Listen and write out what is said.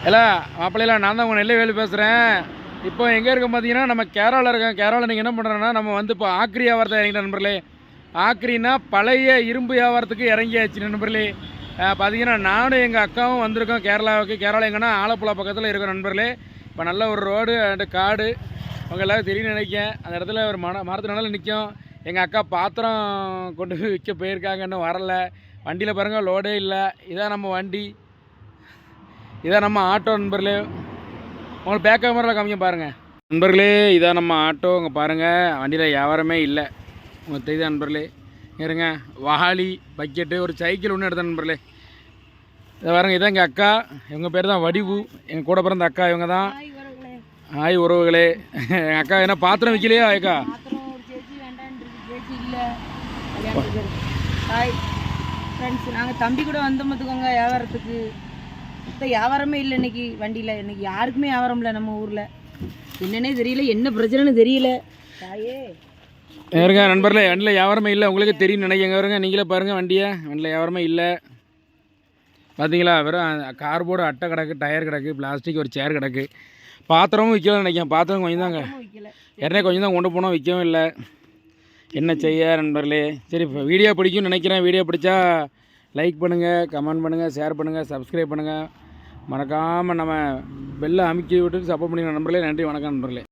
இல்லை மாப்பிள்ளையில நான் தான் உங்கள் நெல்லைவேலு பேசுகிறேன். இப்போ எங்கே இருக்கோம் பார்த்தீங்கன்னா, நம்ம கேரளாவில் இருக்கோம். கேரளாவில் நீங்கள் என்ன பண்ணுறோன்னா, நம்ம வந்து இப்போ ஆக்ரி வியாபாரத்தை இறங்கிட்ட நண்பர்களே. ஆக்ரின்னா பழைய இரும்பு வியாபாரத்துக்கு இறங்கியாச்சு நண்பர்களே. பார்த்தீங்கன்னா நானும் எங்கள் அக்காவும் வந்திருக்கோம் கேரளாவுக்கு. கேரளா எங்கன்னா ஆலப்புழா பக்கத்தில் இருக்கோம் நண்பர்களே. இப்போ நல்ல ஒரு ரோடு அண்டு காடு அவங்க எல்லோரும் தெரியும் நினைக்கேன். அந்த இடத்துல ஒரு மரத்து நிழல் நிற்கும். எங்கள் அக்கா பாத்திரம் கொண்டு போய் விற்க போயிருக்காங்க, இன்னும் வரல. வண்டியில் பாருங்கள் லோடே இல்லை. இதான் நம்ம வண்டி, இதான் நம்ம ஆட்டோ நண்பர்களே. உங்களுக்கு பேக் கேமராவில் காமிக்க பாருங்கள் நண்பர்களே. இதான் நம்ம ஆட்டோ. இங்கே பாருங்கள் வண்டியில் வியாபாரமே இல்லை. உங்களுக்கு தெரியுதா நண்பர்களே? இருங்க, வாளி பக்கெட்டு ஒரு சைக்கிள் ஒன்று எடுத்தேன் நண்பர்களே. இதை பாருங்க, இதான் எங்கள் அக்கா. இவங்க பேர் தான் வடிவு, எங்கள் கூட பிறந்த அக்கா இவங்க தான். ஹாய் உறவுகளே. எங்கள் அக்கா என்ன பாத்திரம் விற்கலையா அக்கா? ஹாய் ஃப்ரெண்ட்ஸ், நாங்கள் தம்பி கூட வந்தோம் பார்த்துக்கோங்க வியாபாரத்துக்கு. இப்போ வியாபாரமே இல்லை இன்னைக்கு வண்டியில். இன்னைக்கு யாருக்குமே வியாபாரம் இல்லை நம்ம ஊரில். என்னன்னே தெரியல, என்ன பிரச்சனைன்னு தெரியல. தாயே இருங்க நண்பர்களே, வண்டியில் வியாபாரமே இல்லை. உங்களுக்கு தெரியும் நினைக்கிறேங்க. வருங்க நீங்களே பாருங்கள் வண்டியை. வண்டியில் வியாபாரமே இல்லை பார்த்தீங்களா? வெறும் கார்போர்டு அட்டை கிடக்கு, டயர் கிடக்கு, பிளாஸ்டிக் ஒரு சேர் கிடக்கு. பாத்திரமும் விற்கலாம் நினைக்கிறேன். பாத்திரம் கொஞ்சம் தாங்க, ஏற்கனவே கொஞ்சம் தான் கொண்டு போனோம், விற்கவும் இல்லை. என்ன செய்ய நண்பர்களே? சரி, இப்போ வீடியோ பிடிக்கும்னு நினைக்கிறேன். வீடியோ பிடிச்சா லைக் பண்ணுங்கள், கமெண்ட் பண்ணுங்கள், ஷேர் பண்ணுங்கள், சப்ஸ்கிரைப் பண்ணுங்கள். மறக்காமல் நம்ம பெல்லை அமுக்கி விட்டு சப்போர்ட் பண்ணிக்கலாம் நண்பர்களே. நன்றி, வணக்கம் நண்பர்களே.